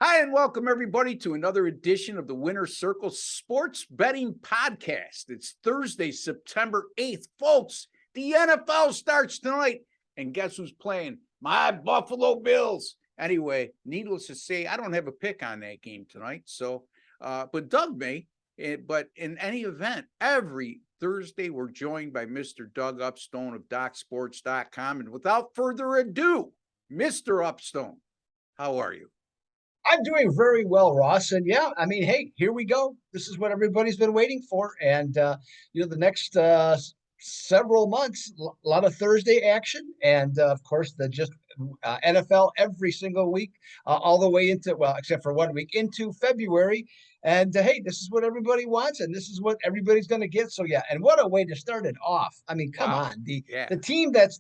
Hi, and welcome everybody to another edition of the Winner's Circle Sports Betting Podcast. It's Thursday, September 8th. Folks, the NFL starts tonight, and guess who's playing? My Buffalo Bills. Anyway, needless to say, I don't have a pick on that game tonight. But Doug may. But in any event, every Thursday, we're joined by Mr. Doug Upstone of DocSports.com. And without further ado, Mr. Upstone, how are you? I'm doing very well, Ross. And yeah, I mean, hey, here we go. This is what everybody's been waiting for. And, the next several months, a lot of Thursday action. And of course, the just NFL every single week, all the way into, well, except for 1 week into February. And hey, this is what everybody wants, and this is what everybody's going to get. So yeah, and what a way to start it off. I mean, come Wow. on, the Yeah. the team that's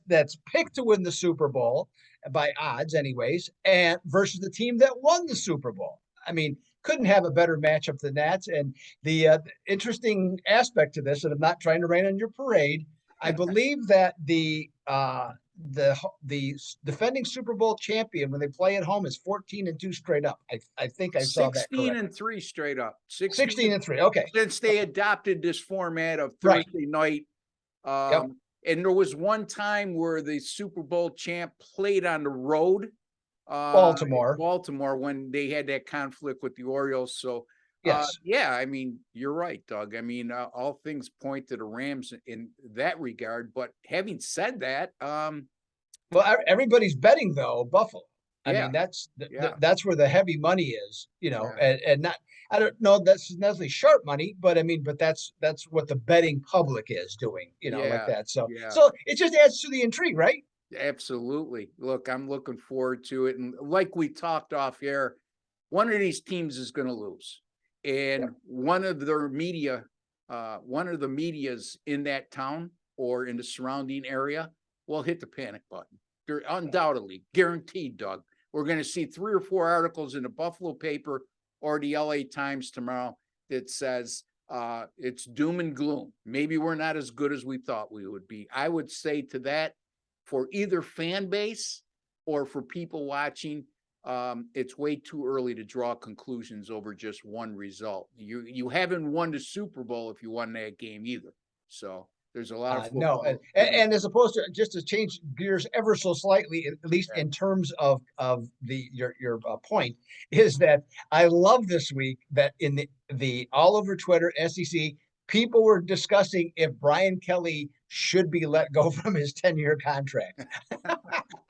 picked to win the Super Bowl by odds, anyways, and versus the team that won the Super Bowl. I mean, couldn't have a better matchup than that. And the interesting aspect to this, and I'm not trying to rain on your parade, I believe that the defending Super Bowl champion, when they play at home, is 14-2 straight up. I think I saw that 16 correctly. and 3 straight up. 16 16-3. Okay. since they adopted this format of Right. Thursday night. Yep. And there was one time where the Super Bowl champ played on the road, Baltimore. Baltimore, when they had that conflict with the Orioles. So, Yes. yeah, I mean, you're right, Doug. I mean, all things point to the Rams in that regard. But having said that, Well, everybody's betting though Buffalo. I yeah, mean, that's yeah, that's where the heavy money is, yeah, and not. I don't know that's necessarily sharp money, but I mean, but that's what the betting public is doing, like yeah, that. So yeah. so it just adds to the intrigue, right? Absolutely. Look, I'm looking forward to it. And like we talked off air, one of these teams is going to lose. And Yep. one of the medias in that town or in the surrounding area will hit the panic button. They're undoubtedly guaranteed, Doug. We're going to see 3 or 4 articles in the Buffalo paper or the LA Times tomorrow that says it's doom and gloom. Maybe we're not as good as we thought we would be. I would say to that, for either fan base or for people watching, it's way too early to draw conclusions over just one result. You haven't won the Super Bowl if you won that game either. So there's a lot of No, football. and as opposed to just to change gears ever so slightly, at least Yeah. in terms of your point, is that I love this week that in the all over Twitter, SEC, people were discussing if Brian Kelly should be let go from his 10-year contract.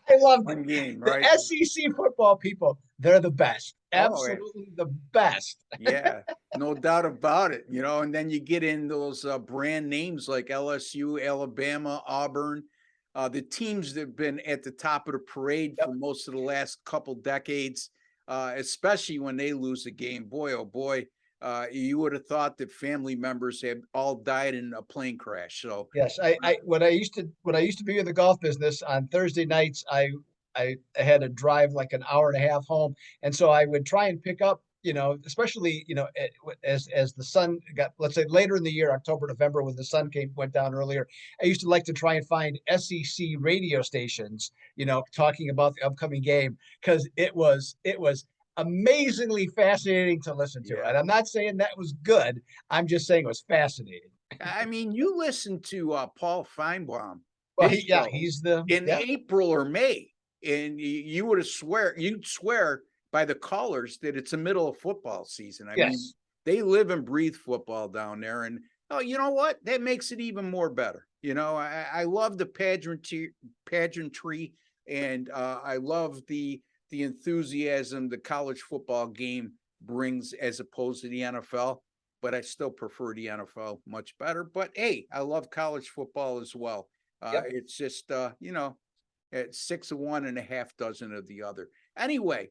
I loved it. One game, The right? SEC football people, they're the best. Oh, Absolutely the best. yeah, no doubt about it. And then you get in those brand names like LSU, Alabama, Auburn, the teams that have been at the top of the parade for Yep. most of the last couple decades, especially when they lose a game. Boy, oh boy, you would have thought that family members had all died in a plane crash. So, Yes, I when I used to be in the golf business on Thursday nights, I had to drive like an hour and a half home, and so I would try and pick up, especially as the sun got, let's say later in the year, October, November, when the sun went down earlier. I used to like to try and find SEC radio stations, talking about the upcoming game because it was amazingly fascinating to listen to, yeah. and I'm not saying that was good. I'm just saying it was fascinating. I mean, you listen to Paul Feinbaum, Well, his show he's the in yeah. April or May, and you'd swear by the callers that it's the middle of football season. I mean, Yes. they live and breathe football down there, and oh, you know what? That makes it even more better. I love the pageantry, and I love the enthusiasm the college football game brings as opposed to the NFL. But I still prefer the NFL much better. But hey, I love college football as well. Yep. It's just at 6 of one and a half dozen of the other. Anyway,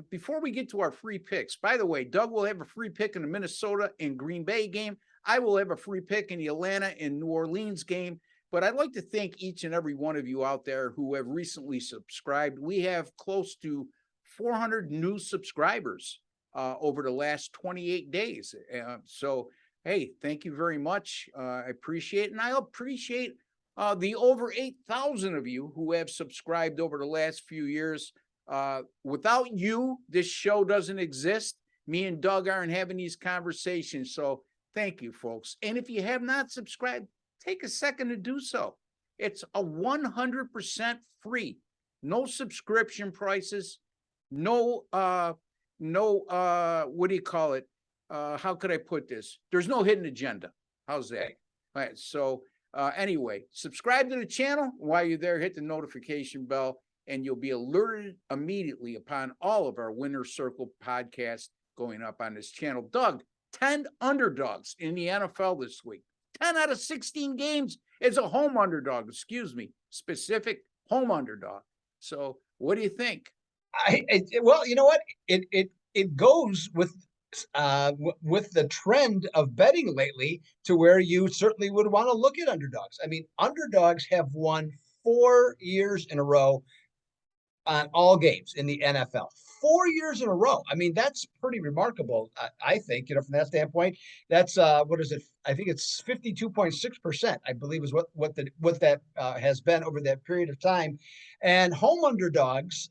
before we get to our free picks, by the way, Doug will have a free pick in the Minnesota and Green Bay game. I will have a free pick in the Atlanta and New Orleans game. But I'd like to thank each and every one of you out there who have recently subscribed. We have close to 400 new subscribers over the last 28 days. So, hey, thank you very much. I appreciate it. And I appreciate the over 8,000 of you who have subscribed over the last few years. Without you, this show doesn't exist. Me and Doug aren't having these conversations. So thank you, folks. And if you have not subscribed, take a second to do so. It's a 100% free, no subscription prices, no, what do you call it? How could I put this? There's no hidden agenda. How's that? All right. So anyway, subscribe to the channel. While you're there, hit the notification bell, and you'll be alerted immediately upon all of our Winner Circle podcasts going up on this channel. Doug, 10 underdogs in the NFL this week. 10 out of 16 games is a home underdog. Excuse me, specific home underdog. So what do you think? Well, you know what? It goes with the trend of betting lately to where you certainly would want to look at underdogs. I mean, underdogs have won 4 years in a row on all games in the NFL. 4 years in a row. I mean, that's pretty remarkable. I think, from that standpoint, that's what is it? I think it's 52.6%, I believe, is what that has been over that period of time. And home underdogs,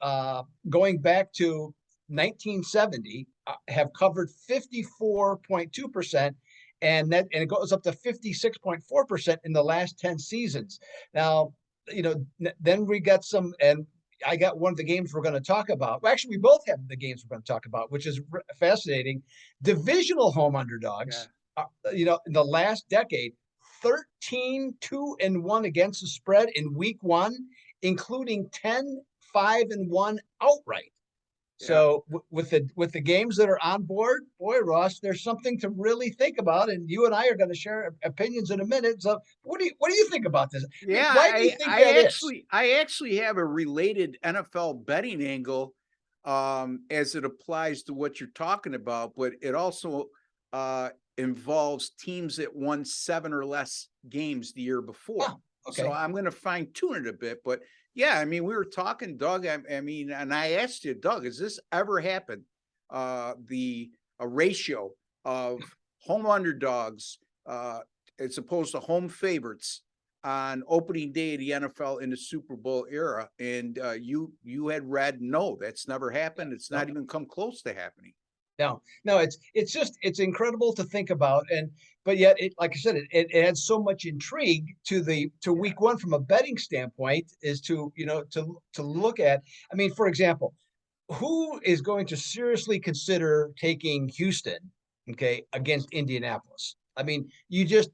going back to 1970, have covered 54.2%. And it goes up to 56.4% in the last 10 seasons. Now, then we got some, and I got one of the games we're going to talk about. Well, actually, we both have the games we're going to talk about, which is fascinating. Divisional home underdogs, in the last decade, 13-2-1 against the spread in week 1, including 10-5-1 outright. So with the games that are on board, boy, Ross, there's something to really think about, and you and I are going to share opinions in a minute. So what do you think about this? Yeah, why do you think I actually have a related NFL betting angle as it applies to what you're talking about, but it also involves teams that won 7 or less games the year before. Oh, okay. So I'm going to fine tune it a bit, but yeah, I mean, we were talking, Doug. I mean, and I asked you, Doug, has this ever happened? A ratio of home underdogs as opposed to home favorites on opening day of the NFL in the Super Bowl era, and you had read, no, that's never happened. It's not even come close to happening. No, it's incredible to think about, but yet, like I said, it adds so much intrigue to week 1 from a betting standpoint, is to look at. I mean, for example, who is going to seriously consider taking Houston, against Indianapolis? I mean, you just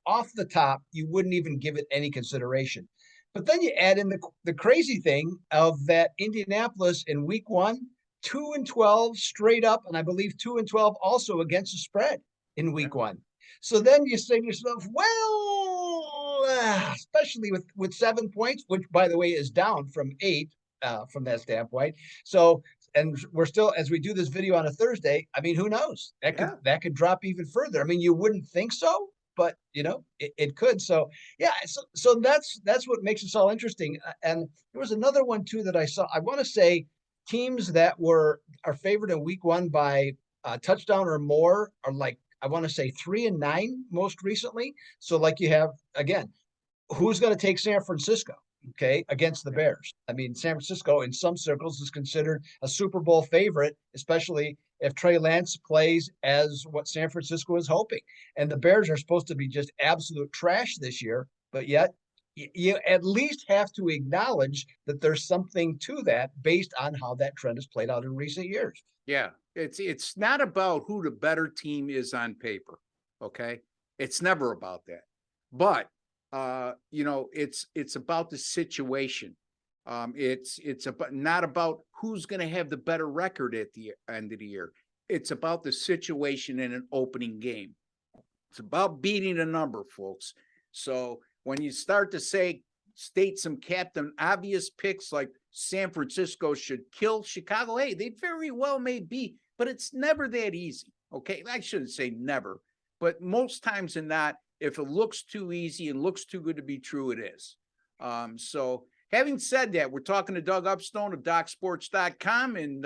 off the top, you wouldn't even give it any consideration. But then you add in the crazy thing of that Indianapolis in week 1, 2-12 straight up, and I believe 2-12 also against the spread in week 1. So then you say to yourself, well, especially with 7 points, which by the way is down from 8 from that standpoint. So, and we're still, as we do this video on a Thursday, I mean, who knows? That could drop even further. I mean, you wouldn't think so, but it could. So yeah, so that's what makes this all interesting. And there was another one too that I saw. I want to say teams that are favored in week 1 by a touchdown or more are, like, I want to say 3-9 most recently. So like you have, again, who's going to take San Francisco, against the Bears? I mean, San Francisco in some circles is considered a Super Bowl favorite, especially if Trey Lance plays as what San Francisco is hoping. And the Bears are supposed to be just absolute trash this year, but yet you at least have to acknowledge that there's something to that based on how that trend has played out in recent years. Yeah, it's not about who the better team is on paper. Okay, it's never about that. But it's about the situation. It's about, not about who's going to have the better record at the end of the year. It's about the situation in an opening game. It's about beating a number, folks. So when you start to state some Captain Obvious picks like San Francisco should kill Chicago, hey, they very well may be, but it's never that easy. Okay, I shouldn't say never, but most times than not, if it looks too easy and looks too good to be true, it is. So having said that, we're talking to Doug Upstone of DocSports.com, and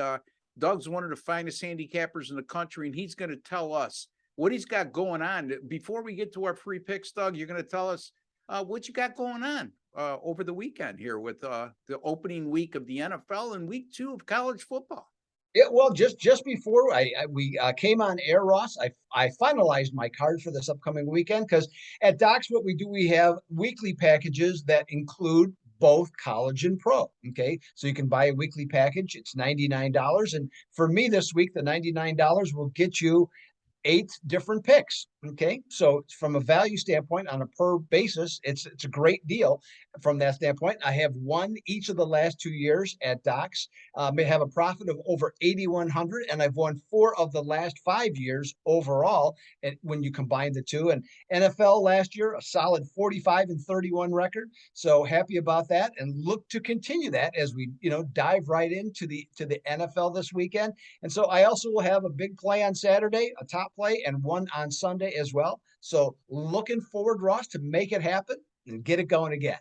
Doug's one of the finest handicappers in the country, and he's going to tell us what he's got going on. Before we get to our free picks, Doug, you're going to tell us what you got going on over the weekend here with the opening week of the NFL and week 2 of college football. Yeah, well, just before we came on air, Ross, I finalized my card for this upcoming weekend because at Docs, what we do, we have weekly packages that include both college and pro. Okay, so you can buy a weekly package. It's $99, and for me this week, the $99 will get you 8 different picks. Okay, so from a value standpoint, on a per basis, it's a great deal from that standpoint. I have won each of the last 2 years at Docs. May have a profit of over 8,100, and I've won 4 of the last 5 years overall. And when you combine the two, and NFL last year, a solid 45-31 record. So happy about that, and look to continue that as we dive right into the NFL this weekend. And so I also will have a big play on Saturday, a top play, and one on Sunday as well. So looking forward, Ross, to make it happen and get it going again.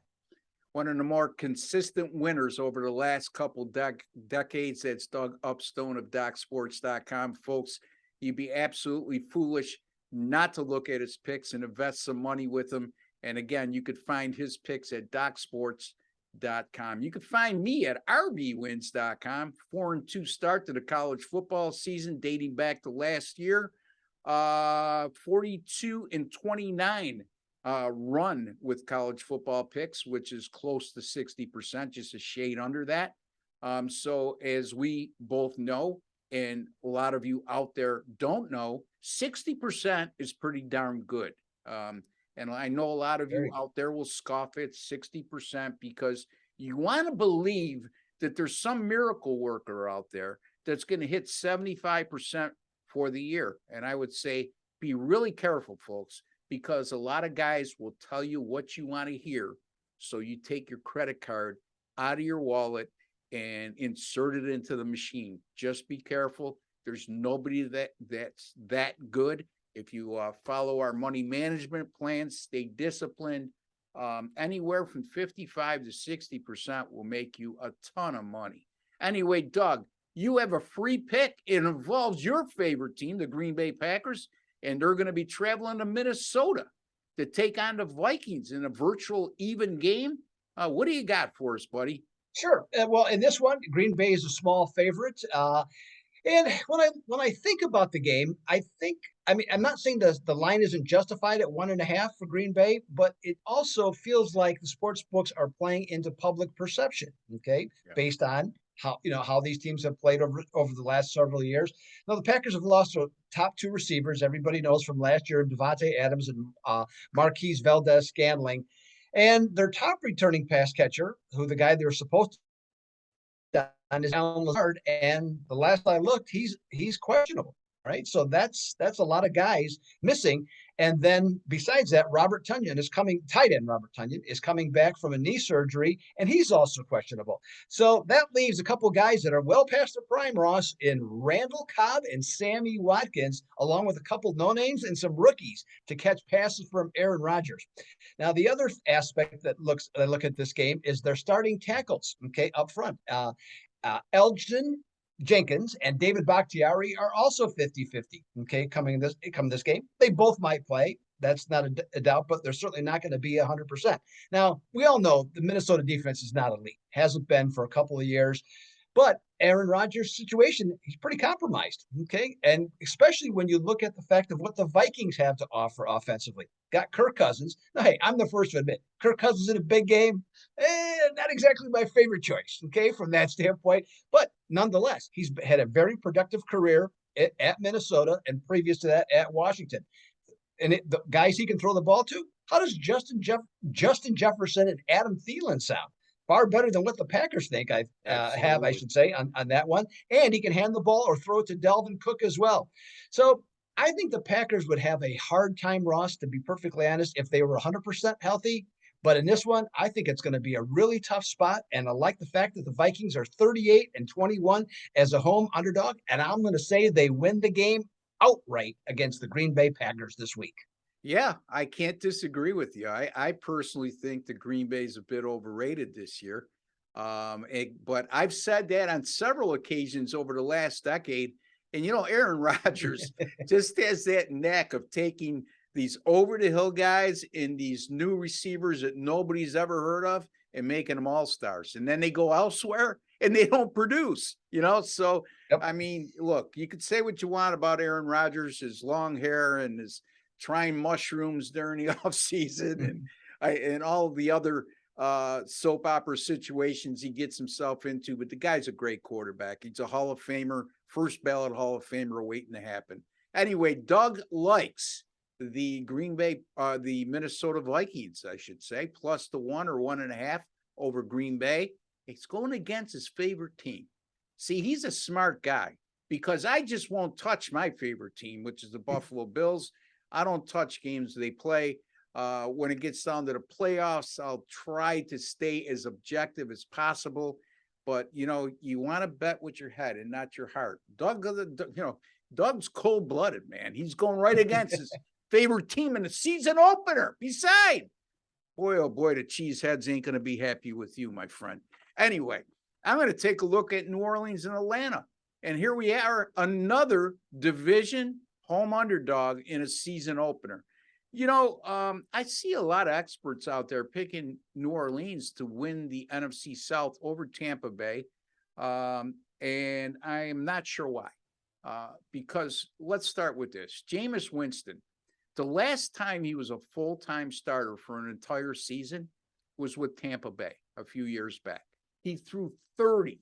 One of the more consistent winners over the last couple decades. That's Doug Upstone of DocSports.com. Folks, you'd be absolutely foolish not to look at his picks and invest some money with him. And again, you could find his picks at DocSports.com. You could find me at RBWins.com. 4-2 start to the college football season dating back to last year. 42-29 run with college football picks, which is close to 60%, just a shade under that. So as we both know, and a lot of you out there don't know, 60% is pretty darn good. And I know a lot of you out there will scoff at 60% because you want to believe that there's some miracle worker out there that's going to hit 75% for the year. And I would say be really careful, folks, because a lot of guys will tell you what you want to hear. So you take your credit card out of your wallet and insert it into the machine. Just be careful. There's nobody that's that good. If you follow our money management plans, stay disciplined, anywhere from 55 to 60% will make you a ton of money. Anyway, Doug, you have a free pick. It involves your favorite team, the Green Bay Packers, and they're going to be traveling to Minnesota to take on the Vikings in a virtual even game. What do you got for us, buddy? Sure. Well, in this one, Green Bay is a small favorite. And when I think about the game, I'm not saying the line isn't justified at 1.5 for Green Bay, but it also feels like the sports books are playing into public perception. Okay, based on how these teams have played over the last several years. Now the Packers have lost their top 2 receivers. Everybody knows from last year, Devontae Adams and Marquise Valdez-Scantling, and their top returning pass catcher, who the guy they were supposed to on is Alan Lazard, and the last I looked, he's questionable. Right, so that's a lot of guys missing. And then besides that, tight end Robert Tonyan is coming back from a knee surgery, and he's also questionable. So that leaves a couple of guys that are well past their prime, Ross, in Randall Cobb and Sammy Watkins, along with a couple no names and some rookies to catch passes from Aaron Rodgers. Now, the other aspect that I look at this game is their starting tackles. Okay, up front, Elgin Jenkins and David Bakhtiari are also 50-50. Okay, coming this game, they both might play. That's not a doubt, but they're certainly not going to be 100%. Now, we all know the Minnesota defense is not elite, hasn't been for a couple of years, but Aaron Rodgers' situation, he's pretty compromised. Okay, and especially when you look at the fact of what the Vikings have to offer offensively. Got Kirk Cousins. Now, hey, I'm the first to admit, Kirk Cousins in a big game, not exactly my favorite choice, okay, from that standpoint. But nonetheless, he's had a very productive career at Minnesota and previous to that at Washington. And the guys he can throw the ball to, how does Justin Jefferson and Adam Thielen sound? Far better than what the Packers think I should say, on that one. And he can hand the ball or throw it to Dalvin Cook as well. So I think the Packers would have a hard time, Ross, to be perfectly honest, if they were 100% healthy. But in this one, I think it's going to be a really tough spot. And I like the fact that the Vikings are 38-21 as a home underdog. And I'm going to say they win the game outright against the Green Bay Packers this week. Yeah, I can't disagree with you. I personally think the Green Bay is a bit overrated this year. But I've said that on several occasions over the last decade. And, Aaron Rodgers just has that knack of taking these over the hill guys and these new receivers that nobody's ever heard of and making them all stars. And then they go elsewhere and they don't produce, So, Yep. I mean, look, you could say what you want about Aaron Rodgers, his long hair and his trying mushrooms during the off season and all the other soap opera situations he gets himself into. But the guy's a great quarterback. He's a Hall of Famer, first ballot Hall of Famer waiting to happen. Anyway, Doug likes the the Minnesota Vikings, I should say, plus the 1 or 1.5 over Green Bay. It's going against his favorite team. See, he's a smart guy because I just won't touch my favorite team, which is the Buffalo Bills. I don't touch games they play. When it gets down to the playoffs, I'll try to stay as objective as possible. But, you want to bet with your head and not your heart. Doug's cold-blooded, man. He's going right against his favorite team in the season opener. Besides, boy, oh boy, the cheeseheads ain't going to be happy with you, my friend. Anyway, I'm going to take a look at New Orleans and Atlanta. And here we are, another division home underdog in a season opener. I see a lot of experts out there picking New Orleans to win the NFC South over Tampa Bay. And I am not sure why. Because let's start with this. Jameis Winston, the last time he was a full-time starter for an entire season was with Tampa Bay a few years back. He threw 30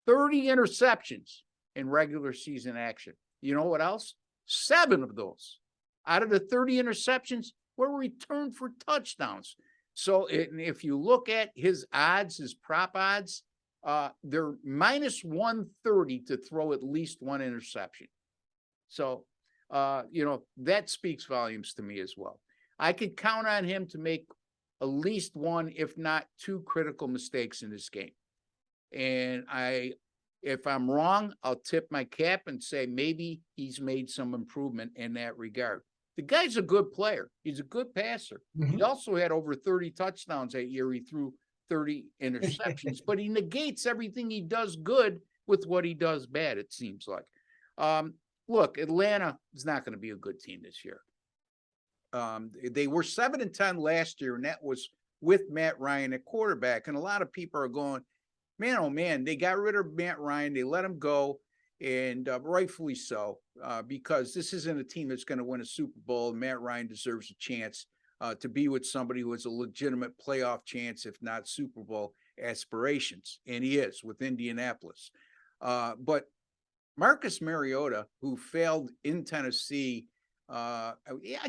interceptions in regular season action. You know what else? 7 of those out of the 30 interceptions were returned for touchdowns. So if you look at his odds, his prop odds, they're minus 130 to throw at least 1 interception. So, that speaks volumes to me as well. I could count on him to make at least 1, if not 2 critical mistakes in this game. And if I'm wrong, I'll tip my cap and say maybe he's made some improvement in that regard. The guy's a good player. He's a good passer. He also had over 30 touchdowns that year. He threw 30 interceptions, but he negates everything he does good with what he does bad, it seems like. Look, Atlanta is not going to be a good team this year. They were 7-10 last year, and that was with Matt Ryan at quarterback. And a lot of people are going, man, oh man, they got rid of Matt Ryan. They let him go, and rightfully so, because this isn't a team that's going to win a Super Bowl. And Matt Ryan deserves a chance to be with somebody who has a legitimate playoff chance, if not Super Bowl aspirations. And he is with Indianapolis. But Marcus Mariota, who failed in Tennessee, I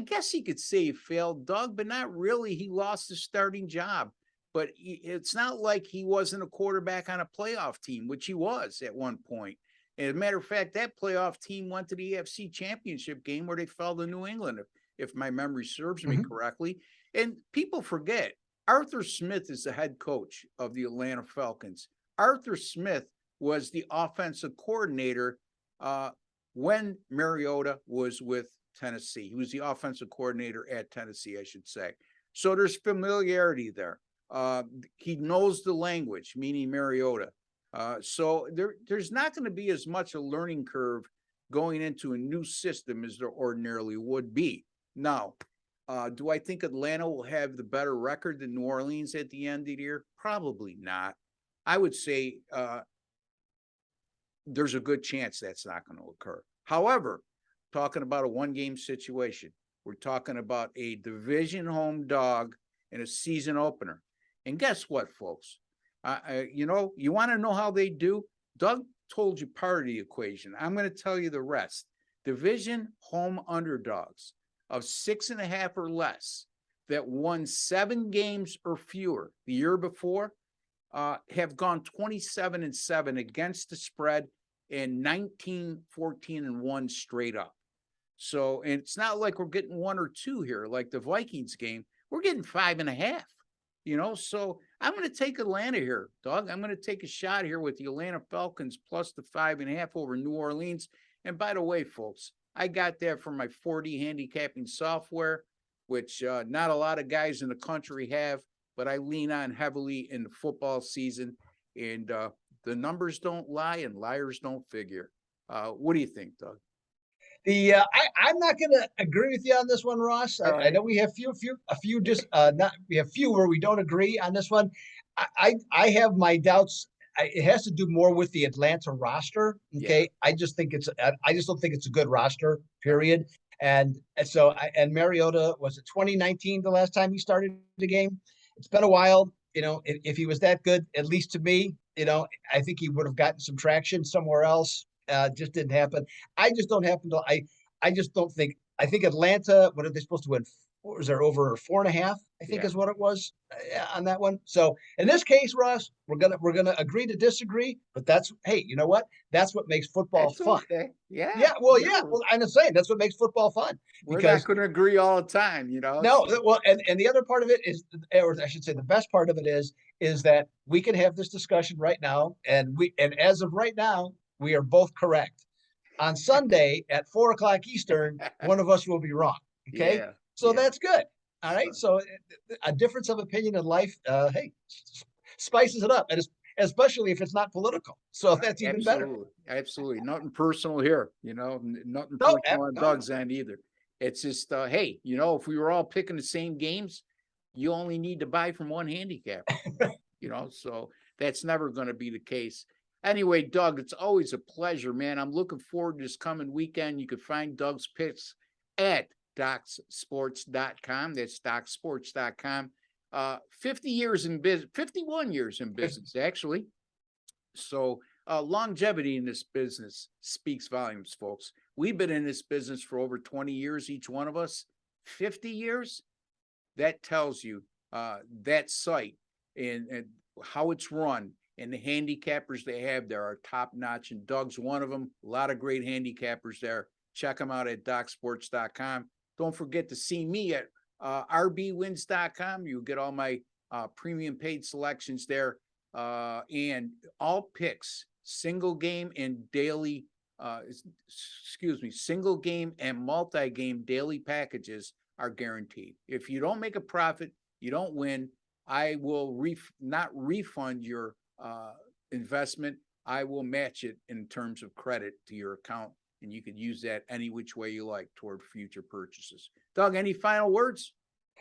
guess he could say he failed, Doug, but not really. He lost his starting job. But it's not like he wasn't a quarterback on a playoff team, which he was at one point. And as a matter of fact, that playoff team went to the AFC Championship game where they fell to New England, if my memory serves me correctly. And people forget, Arthur Smith is the head coach of the Atlanta Falcons. Arthur Smith was the offensive coordinator when Mariota was with Tennessee. He was the offensive coordinator at Tennessee, I should say. So there's familiarity there. He knows the language, meaning Mariota. So there's not going to be as much a learning curve going into a new system as there ordinarily would be. Now, do I think Atlanta will have the better record than New Orleans at the end of the year? Probably not. I would say there's a good chance that's not going to occur. However, talking about a one-game situation, we're talking about a division home dog in a season opener. And guess what, folks? You want to know how they do? Doug told you part of the equation. I'm going to tell you the rest. Division home underdogs of 6.5 or less that won 7 games or fewer the year before have gone 27-7 against the spread and 19-14-1 straight up. So, and it's not like we're getting 1 or 2 here, like the Vikings game. We're getting 5.5. So I'm going to take Atlanta here, Doug. I'm going to take a shot here with the Atlanta Falcons plus the 5.5 over New Orleans. And by the way, folks, I got that from my 4D handicapping software, which not a lot of guys in the country have, but I lean on heavily in the football season. And the numbers don't lie and liars don't figure. What do you think, Doug? I'm not going to agree with you on this one, Ross. All I right. know we have a few just not we have few where we don't agree on this one. I have my doubts. It has to do more with the Atlanta roster. Yeah. Okay, I just think I just don't think it's a good roster. All right. Period. And so and Mariota, was it 2019 the last time he started the game? It's been a while. If he was that good, at least to me, I think he would have gotten some traction somewhere else. Just didn't happen. I just don't happen to. I just don't think. I think Atlanta. What are they supposed to win? What was there, over 4.5? I think Yeah. is what it was on that one. So in this case, Ross, we're gonna agree to disagree. But hey, you know what? That's what makes football That's fun. okay. Yeah. Yeah. Well, yeah. Sure. Well, I'm just saying that's what makes football fun We're not because going to agree all the time, you know. no, So, well, and the other part of it is, or I should say, the best part of it is that we can have this discussion right now, and as of right now, we are both correct. On Sunday at 4 o'clock Eastern, one of us will be wrong. Okay, yeah. so Yeah. that's good. All right, So, so a difference of opinion in life, hey, spices it up, and especially if it's not political. So that's even better. absolutely. Absolutely. Nothing personal here, nothing No, personal on no, Doug's end either. It's just, hey, if we were all picking the same games, you only need to buy from one handicapper, so that's never going to be the case. Anyway, Doug, it's always a pleasure, man. I'm looking forward to this coming weekend. You can find Doug's picks at docsports.com. That's docsports.com. 50 years in business, 51 years in business, actually. So longevity in this business speaks volumes, folks. We've been in this business for over 20 years, each one of us. 50 years, that tells you that site and how it's run and the handicappers they have there are top notch. And Doug's one of them. A lot of great handicappers there. Check them out at docsports.com. Don't forget to see me at rbwins.com. You'll get all my premium paid selections there. And all picks, single game and daily, single game and multi-game daily packages are guaranteed. If you don't make a profit, you don't win. I will not refund your investment. I will match it in terms of credit to your account, and you could use that any which way you like toward future purchases. Doug, any final words?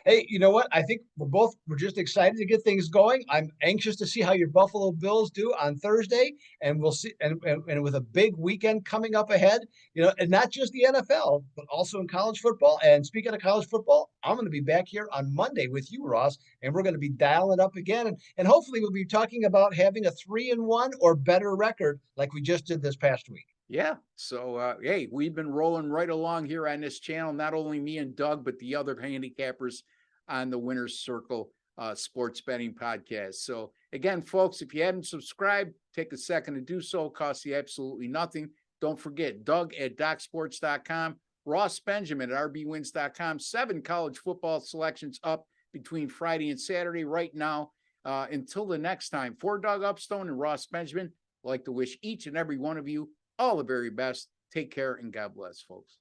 Hey, you know what? I think we're just excited to get things going. I'm anxious to see how your Buffalo Bills do on Thursday, and we'll see. And with a big weekend coming up ahead, and not just the NFL, but also in college football. And speaking of college football, I'm going to be back here on Monday with you, Ross, and we're going to be dialing up again, and hopefully we'll be talking about having a 3-1 or better record like we just did this past week. Yeah. So, hey, we've been rolling right along here on this channel, not only me and Doug, but the other handicappers on the Winner's Circle sports betting podcast. So again, folks, if you haven't subscribed, take a second to do so. It costs you absolutely nothing. Don't forget, Doug at docsports.com, Ross Benjamin at rbwins.com, 7 college football selections up between Friday and Saturday right now. Until the next time, for Doug Upstone and Ross Benjamin, I'd like to wish each and every one of you all the very best. Take care and God bless, folks.